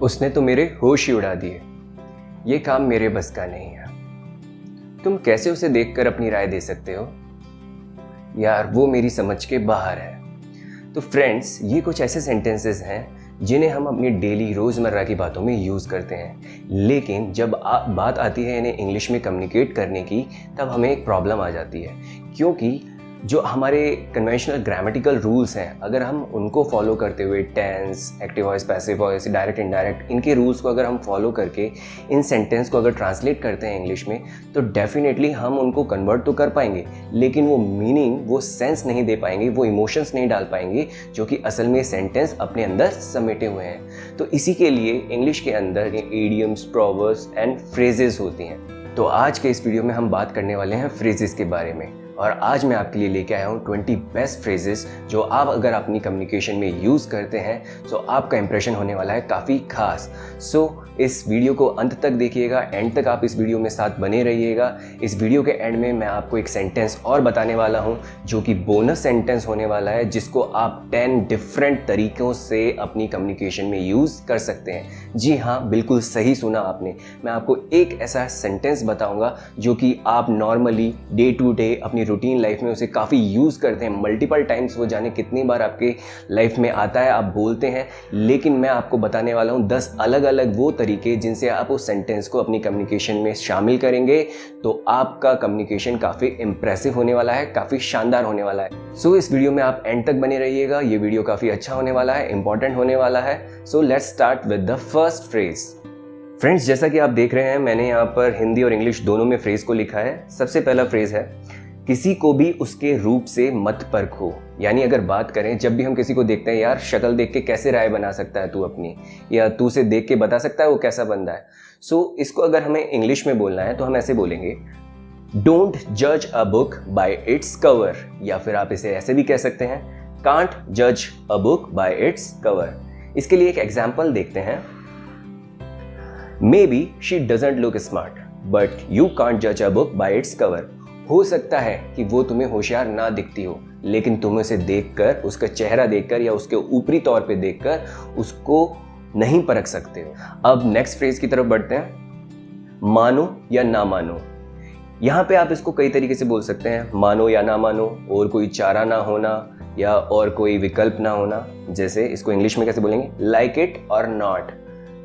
उसने तो मेरे होश ही उड़ा दिए, ये काम मेरे बस का नहीं है। तुम कैसे उसे देखकर अपनी राय दे सकते हो? यार वो मेरी समझ के बाहर है। तो फ्रेंड्स, ये कुछ ऐसे सेंटेंसेस हैं जिन्हें हम अपनी डेली रोज़मर्रा की बातों में यूज़ करते हैं, लेकिन जब बात आती है इन्हें इंग्लिश में कम्युनिकेट करने की, तब हमें एक प्रॉब्लम आ जाती है। क्योंकि जो हमारे कन्वेंशनल ग्रामेटिकल रूल्स हैं, अगर हम उनको फॉलो करते हुए tense, active voice, passive voice, direct indirect, इनके रूल्स को अगर हम फॉलो करके इन सेंटेंस को अगर ट्रांसलेट करते हैं इंग्लिश में, तो डेफिनेटली हम उनको कन्वर्ट तो कर पाएंगे, लेकिन वो मीनिंग, वो सेंस नहीं दे पाएंगे, वो इमोशंस नहीं डाल पाएंगे जो कि असल में सेंटेंस अपने अंदर समेटे हुए हैं। तो इसी के लिए इंग्लिश के अंदर ये इडियम्स, प्रोवर्ब्स एंड फ्रेजेस होती हैं। तो आज के इस वीडियो में हम बात करने वाले हैं फ्रेजेस के बारे में, और आज मैं आपके लिए लेके आया हूँ 20 बेस्ट फ्रेजेस जो आप अगर अपनी कम्युनिकेशन में यूज़ करते हैं तो आपका इंप्रेशन होने वाला है काफ़ी खास। सो इस वीडियो को अंत तक देखिएगा, एंड तक आप इस वीडियो में साथ बने रहिएगा। इस वीडियो के एंड में मैं आपको एक सेंटेंस और बताने वाला हूँ जो कि बोनस सेंटेंस होने वाला है, जिसको आप 10 डिफरेंट तरीक़ों से अपनी कम्युनिकेशन में यूज़ कर सकते हैं। जी हाँ, बिल्कुल सही सुना आपने। मैं आपको एक ऐसा सेंटेंस बताऊँगा जो कि आप नॉर्मली डे टू डे अपनी रूटीन लाइफ में उसे काफ़ी यूज़ करते हैं, मल्टीपल टाइम्स, वो जाने कितनी बार आपके लाइफ में आता है, आप बोलते हैं, लेकिन मैं आपको बताने वाला हूँ 10 अलग अलग वो तरीके जिनसे आप उस सेंटेंस को अपनी कम्युनिकेशन में शामिल करेंगे तो आपका कम्युनिकेशन काफ़ी इंप्रेसिव होने वाला है, काफ़ी शानदार होने वाला है। सो इस वीडियो में आप एंड तक बने रहिएगा, ये वीडियो काफ़ी अच्छा होने वाला है, इंपॉर्टेंट होने वाला है। So let's start with the first phrase. Friends, जैसा कि आप देख रहे हैं, मैंने यहाँ पर हिंदी और इंग्लिश दोनों में फ्रेज को लिखा है। सबसे पहला फ्रेज है, किसी को भी उसके रूप से मत परखो। यानी अगर बात करें, जब भी हम किसी को देखते हैं, यार शक्ल देख के कैसे राय बना सकता है तू अपनी, या तू उसे देख के बता सकता है वो कैसा बंदा है। सो इसको अगर हमें इंग्लिश में बोलना है तो हम ऐसे बोलेंगे, डोंट जज a book by its cover, या फिर आप इसे ऐसे भी कह सकते हैं, कांट जज a book by its cover. इसके लिए एक एग्जाम्पल देखते हैं। Maybe she doesn't look smart but you can't जज a book by its cover. हो सकता है कि वो तुम्हें होशियार ना दिखती हो, लेकिन तुम उसे देखकर, उसका चेहरा देखकर या उसके ऊपरी तौर पे देखकर उसको नहीं परख सकते हो। अब नेक्स्ट फ्रेज की तरफ बढ़ते हैं, मानो या ना मानो। यहाँ पे आप इसको कई तरीके से बोल सकते हैं, मानो या ना मानो, और कोई चारा ना होना, या और कोई विकल्प ना होना। जैसे इसको इंग्लिश में कैसे बोलेंगे, लाइक इट और नॉट,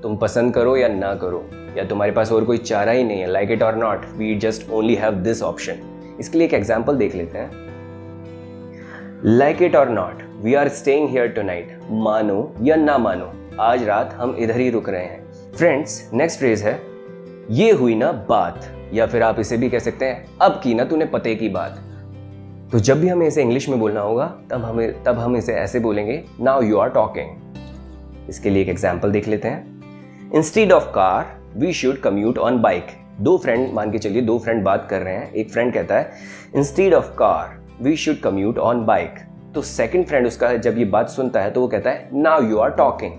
तुम पसंद करो या ना करो, या तुम्हारे पास और कोई चारा ही नहीं है, like it or not, we just only have this option. इसके लिए एक एग्जाम्पल देख लेते हैं, like it or not, we are staying here tonight. मानो या ना मानो, आज रात हम इधर ही रुक रहे हैं। फ्रेंड्स, नेक्स्ट फ्रेज है, ये हुई ना बात, या फिर आप इसे भी कह सकते हैं, अब की ना तूने पते की बात। तो जब भी हमें इसे इंग्लिश में बोलना होगा तब हम इसे ऐसे बोलेंगे, नाउ यू आर टॉकिंग। इसके लिए एक एग्जाम्पल देख लेते हैं, instead of car we should commute on bike. दो फ्रेंड, मान के चलिए दो फ्रेंड बात कर रहे हैं, एक फ्रेंड कहता है instead of car we should commute on bike. तो सेकंड फ्रेंड उसका जब ये बात सुनता है तो वो कहता है, नाउ यू आर टॉकिंग।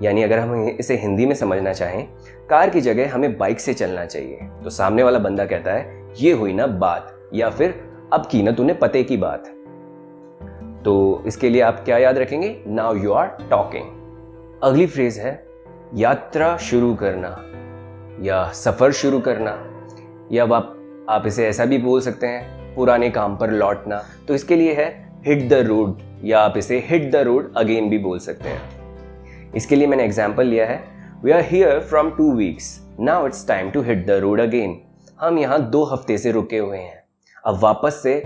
यानी अगर हम इसे हिंदी में समझना चाहें, कार की जगह हमें बाइक से चलना चाहिए। तो सामने वाला बंदा कहता है, ये हुई ना बात, या फिर अब की ना तूने पते की बात। तो इसके लिए आप क्या याद रखेंगे, नाउ यू आर टॉकिंग। अगली फ्रेज है, यात्रा शुरू करना या सफर शुरू करना, या आप इसे ऐसा भी बोल सकते हैं, पुराने काम पर लौटना। तो इसके लिए है हिट द रोड, या आप इसे हिट द रोड अगेन भी बोल सकते हैं। इसके लिए मैंने एग्जाम्पल लिया है, we are here from 2 weeks, now it's time to hit the road again. हम यहाँ 2 हफ्ते से रुके हुए हैं, अब वापस से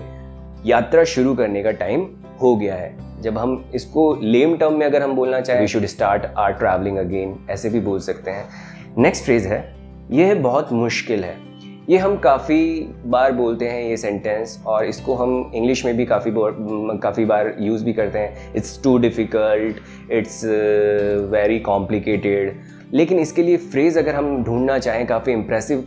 यात्रा शुरू करने का टाइम हो गया है। जब हम इसको लेम टर्म में अगर हम बोलना चाहें, we should start our travelling again, ऐसे भी बोल सकते हैं। नेक्स्ट फ्रेज है, यह बहुत मुश्किल है। ये हम काफ़ी बार बोलते हैं ये सेंटेंस, और इसको हम इंग्लिश में भी काफ़ी बार यूज़ भी करते हैं, it's too difficult, it's very complicated. लेकिन इसके लिए फ्रेज़ अगर हम ढूंढना चाहें, काफ़ी इंप्रेसिव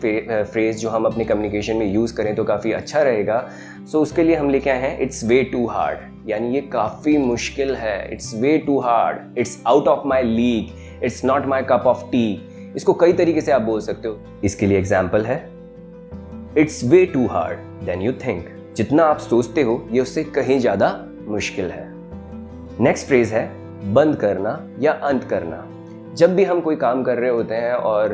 फ्रेज़ जो हम अपने कम्युनिकेशन में यूज़ करें तो काफ़ी अच्छा रहेगा। सो उसके लिए हम लेके आए हैं, इट्स वे टू हार्ड, यानी ये काफ़ी मुश्किल है, it's way too hard, it's out of my league, it's not my cup of tea. इसको कई तरीके से आप बोल सकते हो। इसके लिए एग्जाम्पल है, it's way too hard than you think, जितना आप सोचते हो ये उससे कहीं ज़्यादा मुश्किल है। नेक्स्ट फ्रेज है, बंद करना या अंत करना। जब भी हम कोई काम कर रहे होते हैं और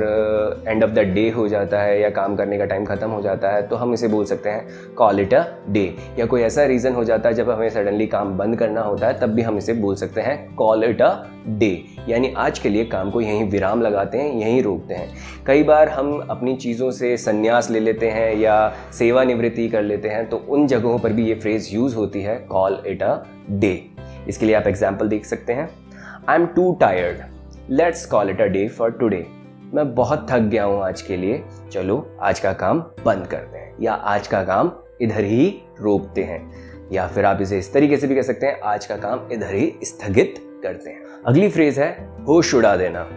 एंड ऑफ द डे हो जाता है या काम करने का टाइम ख़त्म हो जाता है तो हम इसे बोल सकते हैं कॉल इट अ डे। या कोई ऐसा रीज़न हो जाता है जब हमें सडनली काम बंद करना होता है तब भी हम इसे बोल सकते हैं कॉल इट अ डे, यानी आज के लिए काम को यहीं विराम लगाते हैं, यहीं रोकते हैं। कई बार हम अपनी चीज़ों से संन्यास ले लेते हैं या सेवानिवृत्ति कर लेते हैं, तो उन जगहों पर भी ये फ्रेज़ यूज़ होती है कॉल इट अ डे। इसके लिए आप एग्जाम्पल देख सकते हैं, I am to tired, let's call it a day for today. मैं बहुत थक गया हूँ आज के लिए, चलो आज का काम बंद करते हैं, या आज का काम इधर ही रोकते हैं, या फिर आप इसे इस तरीके से भी कह सकते हैं, आज का काम इधर ही स्थगित करते हैं। अगली फ्रेज है होश उड़ा देना।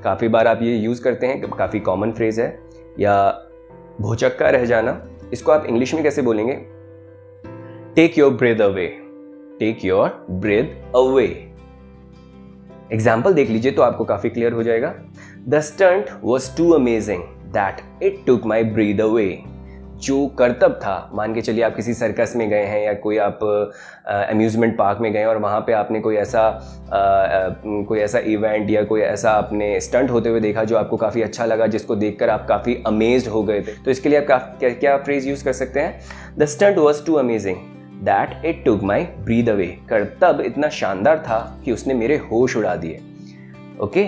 काफ़ी बार आप ये यूज़ करते हैं, काफ़ी कॉमन फ्रेज है। या भौचक्का रह जाना, इसको आप इंग्लिश में कैसे बोलेंगे? Take your breath away, take your breath away. Example देख लीजिए तो आपको काफी क्लियर हो जाएगा। The stunt was too amazing that it took my breath away. जो करतब था, मान के चलिए आप किसी सर्कस में गए हैं या कोई आप अम्यूजमेंट पार्क में गए और वहाँ पे आपने कोई ऐसा इवेंट या कोई ऐसा आपने स्टंट होते हुए देखा जो आपको काफ़ी अच्छा लगा, जिसको देखकर आप काफ़ी अमेज्ड हो गए थे। तो इसके लिए आप क्या फ्रेज यूज़ कर सकते हैं? The stunt was too amazing that it took my breath away. करतब इतना शानदार था कि उसने मेरे होश उड़ा दिए। ओके,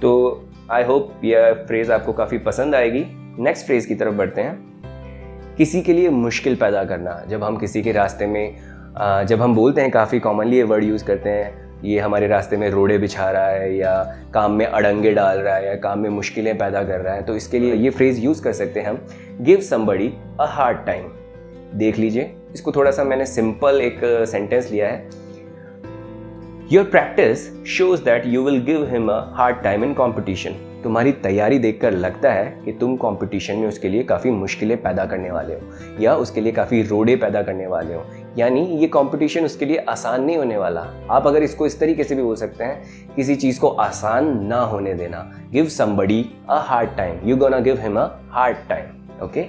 तो आई होप यह फ्रेज आपको काफ़ी पसंद आएगी। नेक्स्ट फ्रेज की तरफ बढ़ते हैं। किसी के लिए मुश्किल पैदा करना। जब हम किसी के रास्ते में जब हम बोलते हैं, काफ़ी कॉमनली ये वर्ड यूज़ करते हैं, ये हमारे रास्ते में रोड़े बिछा रहा है या काम में अड़ंगे डाल रहा है या काम में मुश्किलें पैदा कर रहा है, तो इसके लिए ये फ्रेज यूज़ कर सकते हैं हम, give somebody a hard time. देख लीजिए, इसको थोड़ा सा मैंने सिंपल एक सेंटेंस लिया है। Your practice shows that you will give him a hard time in competition. तुम्हारी तैयारी देखकर लगता है कि तुम कंपटीशन में उसके लिए काफ़ी मुश्किलें पैदा करने वाले हो या उसके लिए काफ़ी रोड़े पैदा करने वाले हो, यानी ये कंपटीशन उसके लिए आसान नहीं होने वाला। आप अगर इसको इस तरीके से भी बोल सकते हैं, किसी चीज़ को आसान ना होने देना। Give somebody a hard time, you gonna give him a hard time. Okay,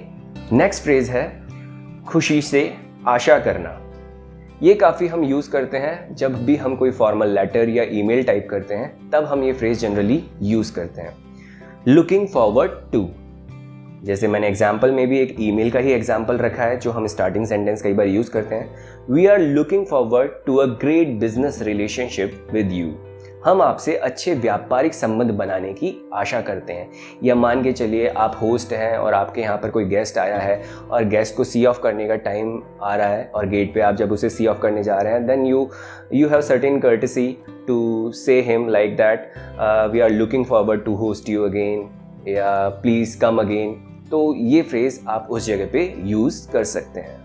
next phrase है खुशी से आशा करना। ये काफ़ी हम यूज़ करते हैं जब भी हम कोई फॉर्मल लेटर या ईमेल टाइप करते हैं, तब हम ये फ्रेज जनरली यूज़ करते हैं। लुकिंग फॉरवर्ड टू, जैसे मैंने एग्जाम्पल में भी एक ईमेल का ही एग्जाम्पल रखा है जो हम स्टार्टिंग सेंटेंस कई बार यूज़ करते हैं। We are looking forward to a great business relationship with you. हम आपसे अच्छे व्यापारिक संबंध बनाने की आशा करते हैं। या मान के चलिए आप होस्ट हैं और आपके यहाँ पर कोई गेस्ट आया है और गेस्ट को सी ऑफ करने का टाइम आ रहा है और गेट पे आप जब उसे सी ऑफ करने जा रहे हैं, then you have certain courtesy to say him like that we are looking forward to host you again या प्लीज़ कम अगेन। तो ये फ्रेज़ आप उस जगह पे यूज़ कर सकते हैं।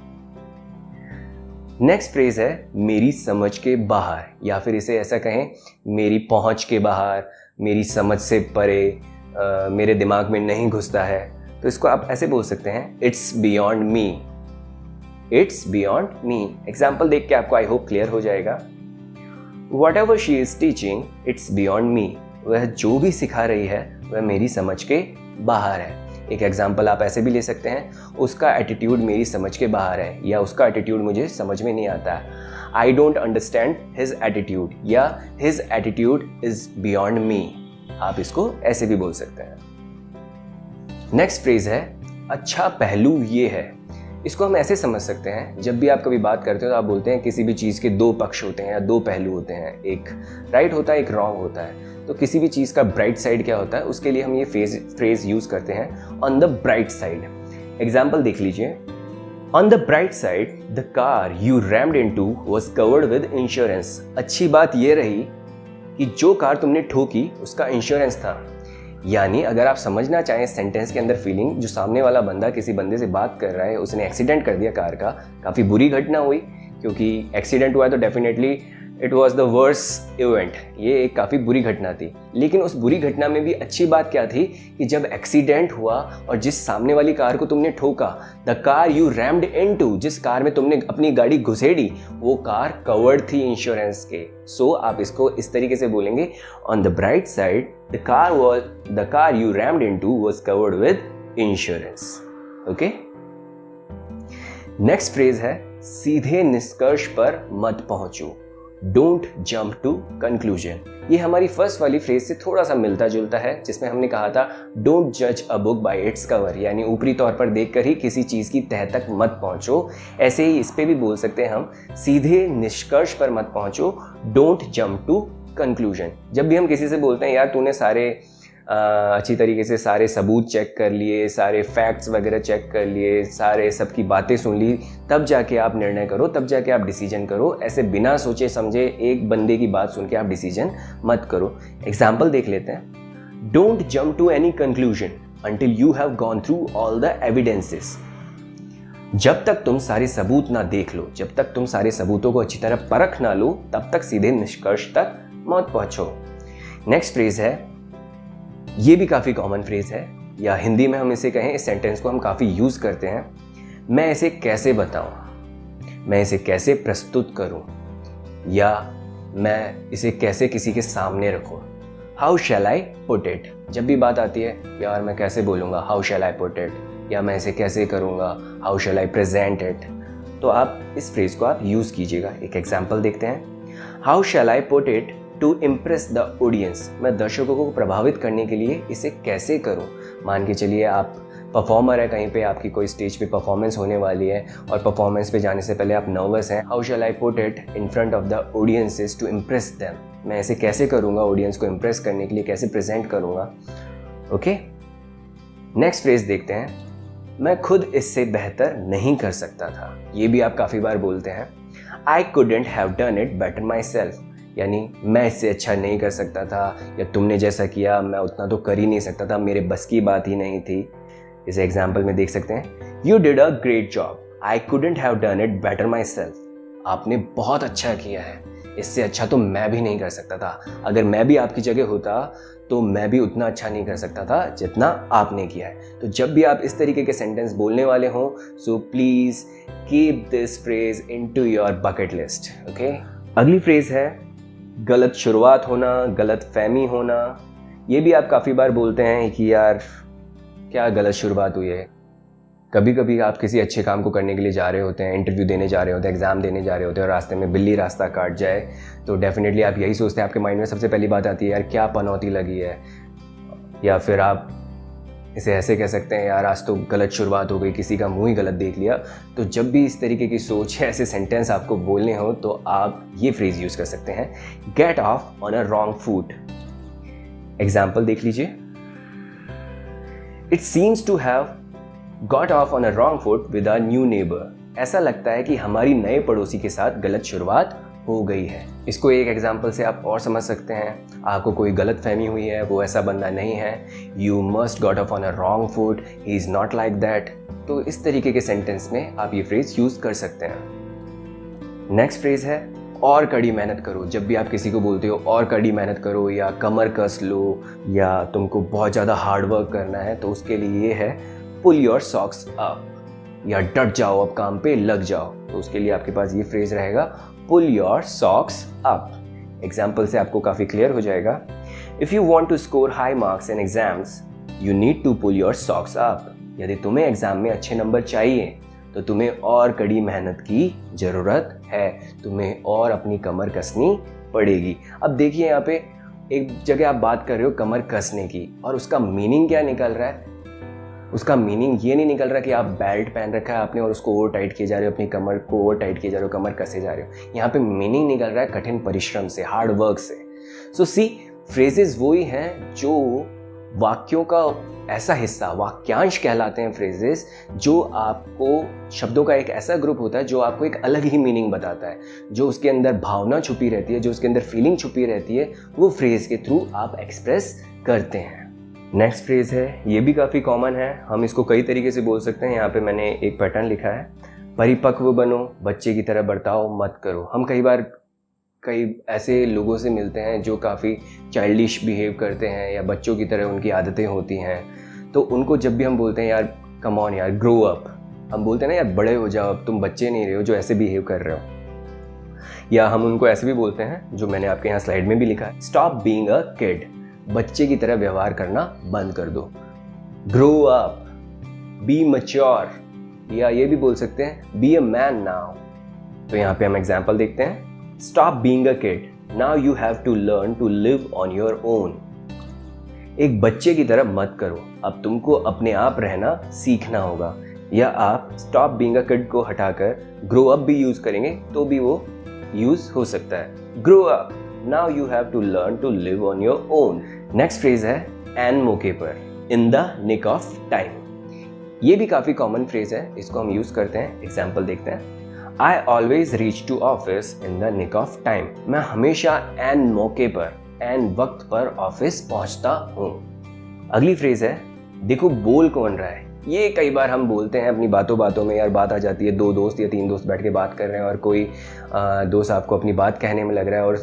नेक्स्ट फ्रेज है मेरी समझ के बाहर, या फिर इसे ऐसा कहें मेरी पहुंच के बाहर, मेरी समझ से परे, मेरे दिमाग में नहीं घुसता है। तो इसको आप ऐसे बोल सकते हैं, it's beyond me, it's beyond me. Example देख के आपको आई होप क्लियर हो जाएगा। What ever she is teaching it's beyond me. वह जो भी सिखा रही है वह मेरी समझ के बाहर है। एक एग्जाम्पल आप ऐसे भी ले सकते हैं, उसका एटीट्यूड मेरी समझ के बाहर है, या उसका एटीट्यूड मुझे समझ में नहीं आता है। I don't understand his attitude, या his attitude is beyond me. आप इसको ऐसे भी बोल सकते हैं। नेक्स्ट फ्रेज है अच्छा पहलू ये है। इसको हम ऐसे समझ सकते हैं, जब भी आप कभी बात करते हो तो आप बोलते हैं किसी भी चीज़ के दो पक्ष होते हैं या दो पहलू होते हैं, एक राइट होता है, एक रॉन्ग होता है। तो किसी भी चीज़ का ब्राइट साइड क्या होता है, उसके लिए हम ये फ्रेज यूज़ करते हैं, on the bright side. Example देख लीजिए, on the bright side the car you rammed into was covered with insurance. अच्छी बात यह रही कि जो कार तुमने ठोकी उसका इंश्योरेंस था। यानी अगर आप समझना चाहें सेंटेंस के अंदर फीलिंग, जो सामने वाला बंदा किसी बंदे से बात कर रहा है, उसने एक्सीडेंट कर दिया कार का, काफ़ी बुरी घटना हुई, क्योंकि एक्सीडेंट हुआ है तो definitely it was the worst event. ये एक काफ़ी बुरी घटना थी, लेकिन उस बुरी घटना में भी अच्छी बात क्या थी कि जब एक्सीडेंट हुआ और जिस सामने वाली कार को तुमने ठोका, the car you rammed into, जिस कार में तुमने अपनी गाड़ी घुसेड़ी, वो कार कवर्ड थी इंश्योरेंस के। सो आप इसको इस तरीके से बोलेंगे, on the bright side the car you rammed into was covered with insurance. Okay, next phrase है सीधे निष्कर्ष पर मत पहुंचो। Don't jump to conclusion. ये हमारी फर्स्ट वाली फ्रेज से थोड़ा सा मिलता जुलता है, जिसमें हमने कहा था डोंट जज a book by its cover, यानी ऊपरी तौर पर देखकर ही किसी चीज़ की तह तक मत पहुंचो। ऐसे ही इस पे भी बोल सकते हैं हम, सीधे निष्कर्ष पर मत पहुंचो, डोंट जंप टू कंक्लूजन। जब भी हम किसी से बोलते हैं यार तूने सारे अच्छी तरीके से सारे सबूत चेक कर लिए, सारे फैक्ट्स वगैरह चेक कर लिए, सारे सबकी बातें सुन ली, तब जाके आप निर्णय करो, तब जाके आप डिसीजन करो। ऐसे बिना सोचे समझे एक बंदे की बात सुन के आप डिसीजन मत करो। एग्जाम्पल देख लेते हैं। Don't jump to any conclusion until you have gone through all the evidences. जब तक तुम सारे सबूत ना देख लो, जब तक तुम सारे सबूतों को अच्छी तरह परख ना लो, तब तक सीधे निष्कर्ष तक मत पहुंचो। नेक्स्ट फ्रेज है, ये भी काफ़ी कॉमन फ्रेज है, या हिंदी में हम इसे कहें, इस सेंटेंस को हम काफ़ी यूज़ करते हैं। मैं इसे कैसे बताऊं, मैं इसे कैसे प्रस्तुत करूं, या मैं इसे कैसे किसी के सामने रखूं। How shall I put it. जब भी बात आती है यार मैं कैसे बोलूँगा, how shall I put it, या मैं इसे कैसे करूँगा, how shall I present it, तो आप इस फ्रेज को आप यूज़ कीजिएगा। एक एग्जाम्पल देखते हैं। How shall I put it to impress the audience. मैं दर्शकों को प्रभावित करने के लिए इसे कैसे करूं। मान के चलिए आप परफॉर्मर है, कहीं पे आपकी कोई स्टेज पे परफॉर्मेंस होने वाली है और परफॉर्मेंस पे जाने से पहले आप नर्वस हैं। How shall I put it in front of the audiences to impress them. मैं इसे कैसे करूँगा, ऑडियंस को इम्प्रेस करने के लिए कैसे प्रेजेंट करूँगा। ओके, नेक्स्ट फ्रेज देखते हैं। मैं खुद इससे बेहतर नहीं कर सकता था। ये भी आप काफ़ी बार बोलते हैं। I couldn't have done it better my self, यानी मैं इससे अच्छा नहीं कर सकता था, या तुमने जैसा किया मैं उतना तो कर ही नहीं सकता था, मेरे बस की बात ही नहीं थी। इस एग्जाम्पल में देख सकते हैं, you did a great job, I couldn't have done it better my self. आपने बहुत अच्छा किया है, इससे अच्छा तो मैं भी नहीं कर सकता था। अगर मैं भी आपकी जगह होता तो मैं भी उतना अच्छा नहीं कर सकता था जितना आपने किया है। तो जब भी आप इस तरीके के सेंटेंस बोलने वाले हों, so please keep this phrase into your bucket list. Okay, अगली फ्रेज है गलत शुरुआत होना, गलत फहमी होना। ये भी आप काफ़ी बार बोलते हैं कि यार क्या गलत शुरुआत हुई है। कभी कभी आप किसी अच्छे काम को करने के लिए जा रहे होते हैं, इंटरव्यू देने जा रहे होते हैं, एग्ज़ाम देने जा रहे होते हैं, और रास्ते में बिल्ली रास्ता काट जाए, तो डेफिनेटली आप यही सोचते हैं, आपके माइंड में सबसे पहली बात आती है यार क्या पनौती लगी है। या फिर आप इसे ऐसे कह सकते हैं यार आज तो गलत शुरुआत हो गई, किसी का मुंह ही गलत देख लिया। तो जब भी इस तरीके की सोच है, ऐसे सेंटेंस आपको बोलने हो, तो आप ये फ्रेज यूज कर सकते हैं, get off on a wrong foot. Example देख लीजिए। It seems to have got off on a wrong foot with a new neighbour. ऐसा लगता है कि हमारी नए पड़ोसी के साथ गलत शुरुआत हो गई है। इसको एक एग्जाम्पल से आप और समझ सकते हैं। आपको कोई गलत फहमी हुई है, वो ऐसा बंदा नहीं है, you must got off on a wrong foot, he is not like that. तो इस तरीके के सेंटेंस में आप ये फ्रेज यूज कर सकते हैं। नेक्स्ट फ्रेज है और कड़ी मेहनत करो। जब भी आप किसी को बोलते हो और कड़ी मेहनत करो, या कमर कस लो, या तुमको बहुत ज़्यादा हार्ड वर्क करना है, तो उसके लिए ये है पुल योर सॉक्स अप, या डट जाओ, अब काम पे लग जाओ। तो उसके लिए आपके पास ये फ्रेज रहेगा pull your socks up. Example से आपको काफ़ी क्लियर हो जाएगा। If you want to score high marks in exams you need to pull your socks up. यदि तुम्हें एग्जाम में अच्छे नंबर चाहिए तो तुम्हें और कड़ी मेहनत की ज़रूरत है, तुम्हें और अपनी कमर कसनी पड़ेगी। अब देखिए यहाँ पे एक जगह आप बात कर रहे हो कमर कसने की, और उसका मीनिंग क्या निकल रहा है? उसका मीनिंग ये नहीं निकल रहा कि आप बेल्ट पहन रखा है आपने और उसको ओवर टाइट किए जा रहे हो, अपनी कमर को ओवर टाइट किए जा रहे हो, कमर कसे जा रहे हो। यहाँ पे मीनिंग निकल रहा है कठिन परिश्रम से, हार्ड वर्क से। सो सी, फ्रेजेस वो ही हैं जो वाक्यों का ऐसा हिस्सा, वाक्यांश कहलाते हैं फ्रेजेस, जो आपको शब्दों का एक ऐसा ग्रुप होता है जो आपको एक अलग ही मीनिंग बताता है, जो उसके अंदर भावना छुपी रहती है, जो उसके अंदर फीलिंग छुपी रहती है, वो फ्रेज के थ्रू आप एक्सप्रेस करते हैं। नेक्स्ट फ्रेज है, ये भी काफ़ी कॉमन है, हम इसको कई तरीके से बोल सकते हैं। यहाँ पे मैंने एक पैटर्न लिखा है, परिपक्व बनो, बच्चे की तरह बर्ताव मत करो। हम कई ऐसे लोगों से मिलते हैं जो काफ़ी चाइल्डिश बिहेव करते हैं, या बच्चों की तरह उनकी आदतें होती हैं। तो उनको जब भी हम बोलते हैं यार कम ऑन यार ग्रो अप, हम बोलते हैं ना यार बड़े हो जाओ, अब तुम बच्चे नहीं रहे हो जो ऐसे बिहेव कर रहे हो। या हम उनको ऐसे भी बोलते हैं, जो मैंने आपके यहाँ स्लाइड में भी लिखा है, स्टॉप बीइंग अ किड, बच्चे की तरह व्यवहार करना बंद कर दो। ग्रो अप, बी मैच्योर, या ये भी बोल सकते हैं बी अ मैन नाउ। तो यहाँ पे हम एग्जाम्पल देखते हैं। Stop being a kid, now you have to learn to live on your own. एक बच्चे की तरह मत करो, अब तुमको अपने आप रहना सीखना होगा। या आप स्टॉप बीइंग अ किड को हटाकर ग्रो अप भी यूज करेंगे तो भी वो यूज हो सकता है। Grow up, now you have to learn to live on your own. Next phrase है एन मौके पर, in the nick of time. ये भी काफी कॉमन फ्रेज है, इसको हम यूज करते हैं। एग्जाम्पल देखते हैं। I always reach to office in the nick of time. मैं हमेशा एन मौके पर, एन वक्त पर ऑफिस पहुंचता हूँ। अगली फ्रेज है देखो बोल कौन रहा है। ये कई बार हम बोलते हैं अपनी बातों बातों में, यार बात आ जाती है, 2 दोस्त या 3 दोस्त बैठ के बात कर रहे हैं और कोई दोस्त आपको अपनी बात कहने में लग रहा है और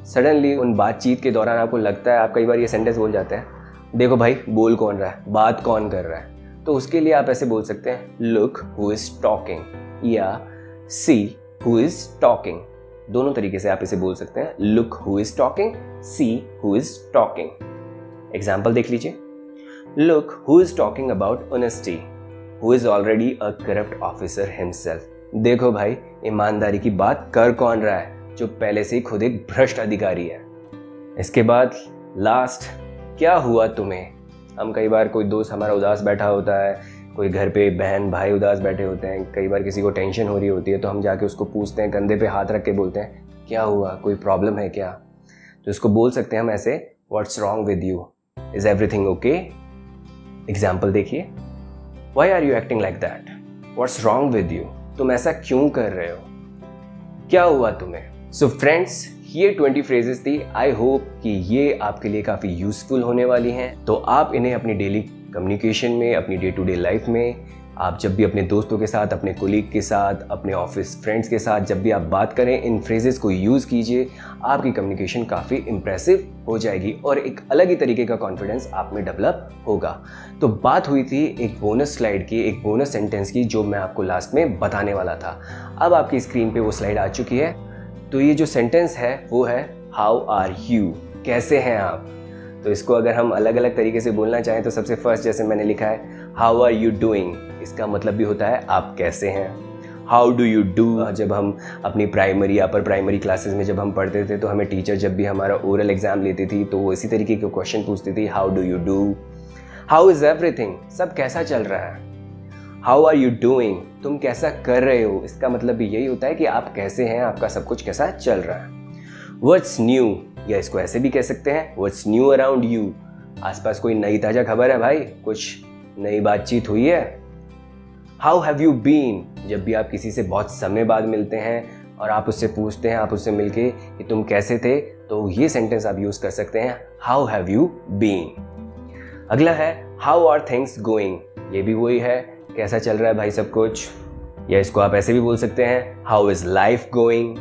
सडनली उन बातचीत के दौरान आपको लगता है, आप कई बार ये सेंटेंस बोल जाते हैं, देखो भाई बोल कौन रहा है, बात कौन कर रहा है। तो उसके लिए आप ऐसे बोल सकते हैं, लुक हु इज टॉकिंग या सी हु इज टॉकिंग। दोनों तरीके से आप इसे बोल सकते हैं, look who is talking, see who is talking. Example देख लीजिए। Look who is talking about honesty, who is already a corrupt officer himself. देखो भाई ईमानदारी की बात कर कौन रहा है, जो पहले से ही खुद एक भ्रष्ट अधिकारी है। इसके बाद लास्ट, क्या हुआ तुम्हें। हम कई बार कोई दोस्त हमारा उदास बैठा होता है, कोई घर पे बहन भाई उदास बैठे होते हैं, कई बार किसी को टेंशन हो रही होती है तो हम जाके उसको पूछते हैं, कंधे पे हाथ रख के बोलते हैं क्या हुआ, कोई प्रॉब्लम है क्या। तो इसको बोल सकते हैं हम ऐसे, what's wrong with you, is everything okay. Example देखिए। Why are you acting like that, what's wrong with you, तुम ऐसा क्यों कर रहे हो, क्या हुआ तुम्हें। सो फ्रेंड्स, ये 20 फ्रेजेस थी। आई होप कि ये आपके लिए काफ़ी यूजफुल होने वाली हैं। तो आप इन्हें अपनी डेली कम्युनिकेशन में, अपनी डे टू डे लाइफ में, आप जब भी अपने दोस्तों के साथ, अपने कोलीग के साथ, अपने ऑफिस फ्रेंड्स के साथ जब भी आप बात करें, इन फ्रेजेस को यूज़ कीजिए। आपकी कम्युनिकेशन काफ़ी इंप्रेसिव हो जाएगी और एक अलग ही तरीके का कॉन्फिडेंस आप में डेवलप होगा। तो बात हुई थी एक बोनस स्लाइड की, एक बोनस सेंटेंस की, जो मैं आपको लास्ट में बताने वाला था। अब आपकी स्क्रीन पे वो स्लाइड आ चुकी है। तो ये जो सेंटेंस है वो है हाउ आर यू, कैसे हैं आप। तो इसको अगर हम अलग अलग तरीके से बोलना चाहें तो सबसे फर्स्ट जैसे मैंने लिखा है हाउ आर यू डूइंग, इसका मतलब भी होता है आप कैसे हैं। हाउ डू यू डू, जब हम अपनी प्राइमरी या अपर प्राइमरी क्लासेस में जब हम पढ़ते थे तो हमें टीचर जब भी हमारा ओरल एग्जाम लेती थी तो वो इसी तरीके के क्वेश्चन पूछती थी, how do you do. How is everything, सब कैसा चल रहा है। हाउ आर यू डूइंग, तुम कैसा कर रहे हो, इसका मतलब भी यही होता है कि आप कैसे हैं, आपका सब कुछ कैसा चल रहा है। व्हाट्स न्यू, या इसको ऐसे भी कह सकते हैं, व्हाट्स न्यू अराउंड यू, आसपास कोई नई ताजा खबर है भाई, कुछ नई बातचीत हुई है। हाउ हैव यू बीन, जब भी आप किसी से बहुत समय बाद मिलते हैं और आप उससे पूछते हैं, आप उससे मिलके कि तुम कैसे थे, तो ये सेंटेंस आप यूज कर सकते हैं, हाउ हैव यू बीन। अगला है हाउ आर थिंग्स गोइंग, ये भी वही है, कैसा चल रहा है भाई सब कुछ। या इसको आप ऐसे भी बोल सकते हैं, हाउ इज लाइफ गोइंग।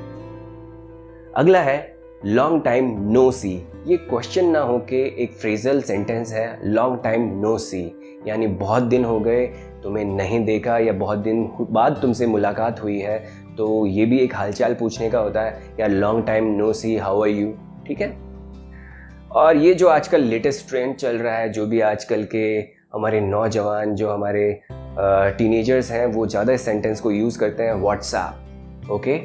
अगला है लॉन्ग टाइम नो सी, ये क्वेश्चन ना हो के एक फ्रेजल सेंटेंस है, लॉन्ग टाइम नो सी, यानी बहुत दिन हो गए तुम्हें नहीं देखा या बहुत दिन बाद तुमसे मुलाकात हुई है, तो ये भी एक हालचाल पूछने का होता है, या long time no see, how are you, ठीक है। और ये जो आजकल लेटेस्ट ट्रेंड चल रहा है, जो भी आजकल के हमारे नौजवान, जो हमारे टीनेजर्स हैं, वो ज़्यादा इस सेंटेंस को यूज़ करते हैं, व्हाट्सएप। ओके,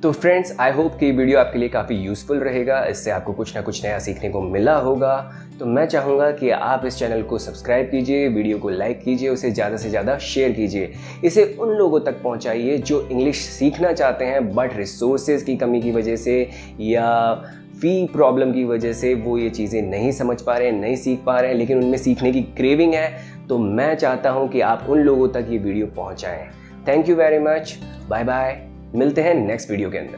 तो फ्रेंड्स आई होप कि वीडियो आपके लिए काफ़ी यूज़फुल रहेगा, इससे आपको कुछ ना कुछ नया सीखने को मिला होगा। तो मैं चाहूँगा कि आप इस चैनल को सब्सक्राइब कीजिए, वीडियो को लाइक कीजिए, उसे ज़्यादा से ज़्यादा शेयर कीजिए, इसे उन लोगों तक पहुँचाइए जो इंग्लिश सीखना चाहते हैं बट रिसोर्सेज की कमी की वजह से या फ़ी प्रॉब्लम की वजह से वो ये चीज़ें नहीं समझ पा रहे हैं, नहीं सीख पा रहे हैं, लेकिन उनमें सीखने की क्रेविंग है। तो मैं चाहता हूँ कि आप उन लोगों तक ये वीडियो पहुँचाएँ। Thank you very much, bye bye, मिलते हैं नेक्स्ट वीडियो के अंदर।